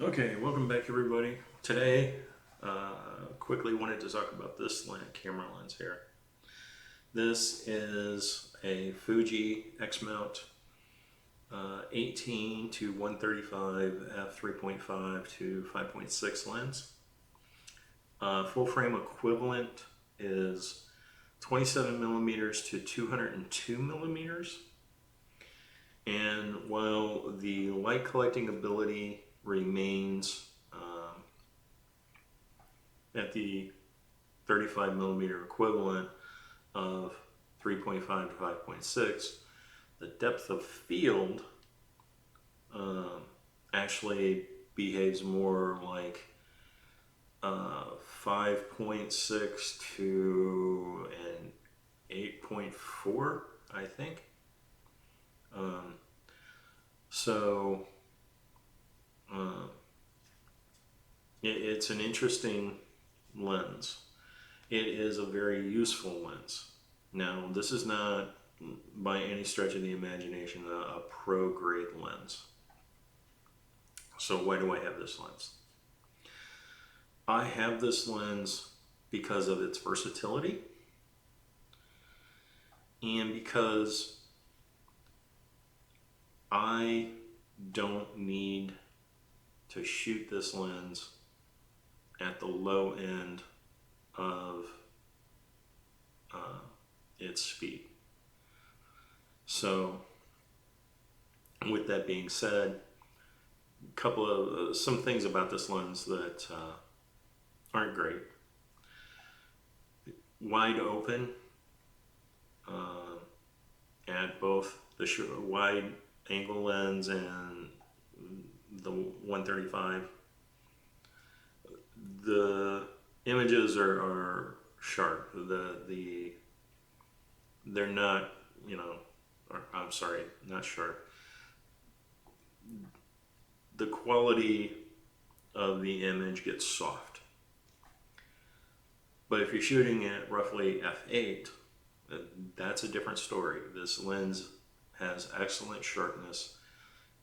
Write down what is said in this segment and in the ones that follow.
Okay, welcome back everybody. Today, quickly wanted to talk about this camera lens here. This is a Fuji X-mount 18 to 135 f3.5 to 5.6 lens. Full frame equivalent is 27 millimeters to 202 millimeters. And while the light collecting ability remains at the 35 millimeter equivalent of 3.5 to 5.6, the depth of field actually behaves more like 5.6 to an 8.4, I think. So it's an interesting lens. It is a very useful lens. Now, this is not by any stretch of the imagination a pro grade lens. So why do I have this lens? I have this lens because of its versatility and because I don't need to shoot this lens at the low end of its speed. So with that being said, some things about this lens that aren't great. Wide open at both the wide angle lens and the 135. The images are sharp. They're not, I'm sorry, not sharp. The quality of the image gets soft. But if you're shooting at roughly f8, that's a different story. This lens has excellent sharpness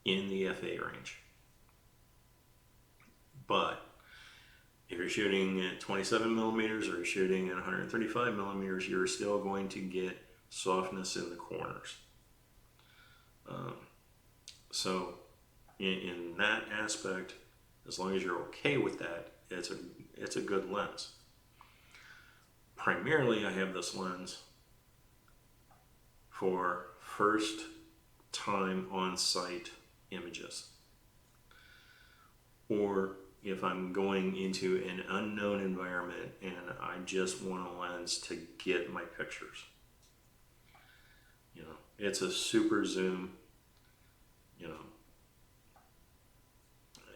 in the f8 range. But if you're shooting at 27 millimeters or you're shooting at 135 millimeters, you're still going to get softness in the corners. So in that aspect, as long as you're okay with that, it's a good lens. Primarily, I have this lens for first time on-site images, or if I'm going into an unknown environment and I just want a lens to get my pictures. It's a SuperZoom.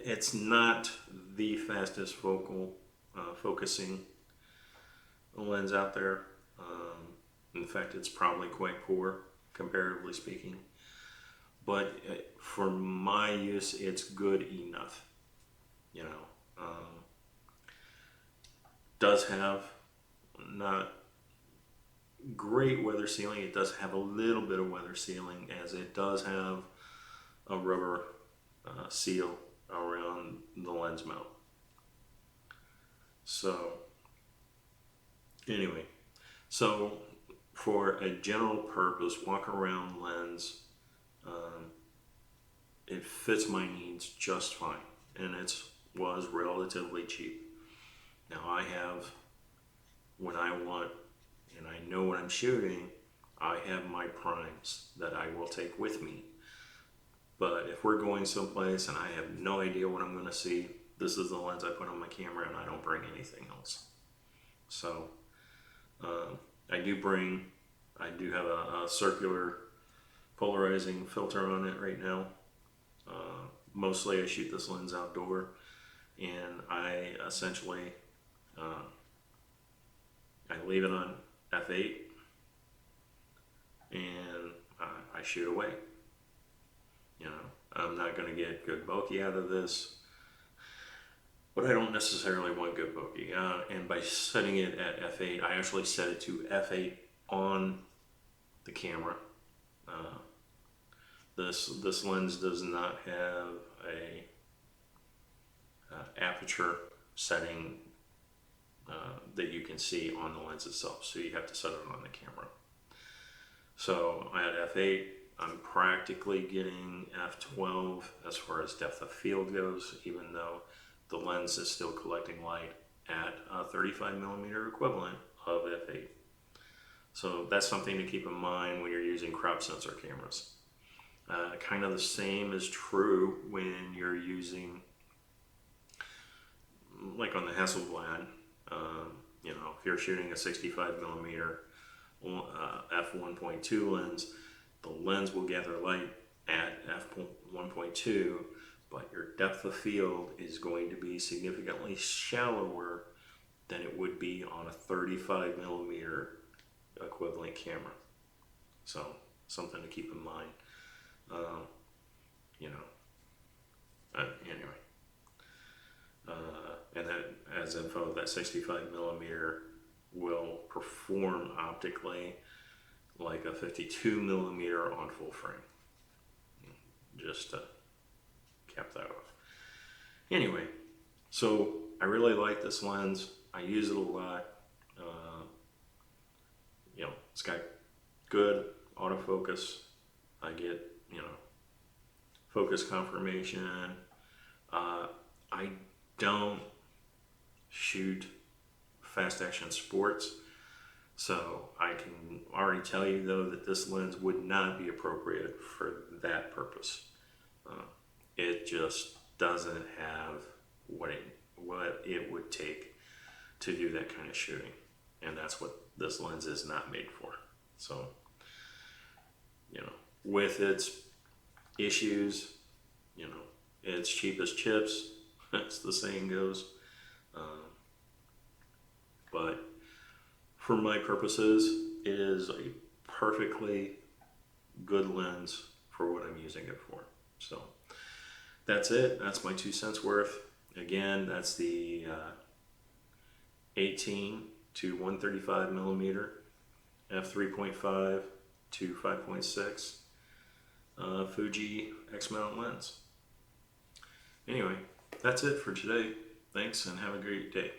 It's not the fastest focusing lens out there. In fact, it's probably quite poor, comparatively speaking. But for my use, it's good enough. Does have not great weather sealing. It does have a little bit of weather sealing, as it does have a rubber seal around the lens mount. So anyway, so for a general purpose walk around lens, it fits my needs just fine, and it was relatively cheap. Now I have, when I want and I know what I'm shooting, I have my primes that I will take with me. But if we're going someplace and I have no idea what I'm going to see, this is the lens I put on my camera, and I don't bring anything else. So I do have a circular polarizing filter on it right now. Mostly I shoot this lens outdoor, and I essentially I leave it on f8 and I shoot away. I'm not going to get good bokeh out of this, but I don't necessarily want good bokeh. And by setting it at f8, I actually set it to f8 on the camera. This lens does not have aperture setting that you can see on the lens itself. So you have to set it on the camera. So at f8, I'm practically getting f12 as far as depth of field goes, even though the lens is still collecting light at a 35mm equivalent of f8. So that's something to keep in mind when you're using crop sensor cameras. Kind of the same is true when you're using, like on the Hasselblad, if you're shooting a 65mm f1.2 lens, the lens will gather light at f1.2, but your depth of field is going to be significantly shallower than it would be on a 35mm equivalent camera. So something to keep in mind. Anyway, and that as info, that 65mm will perform optically like a 52mm on full frame. Just to cap that off. Anyway, so I really like this lens. I use it a lot. It's got good autofocus. I get, focus confirmation. I don't shoot fast action sports, so I can already tell you though that this lens would not be appropriate for that purpose. It just doesn't have what it would take to do that kind of shooting, and that's what this lens is not made for. So, with its issues, it's cheap as chips, as the saying goes. But for my purposes, it is a perfectly good lens for what I'm using it for. So that's it. That's my 2 cents worth. Again, that's the 18 to 135mm f3.5 to 5.6 Fuji X-mount lens. Anyway, that's it for today. Thanks and have a great day.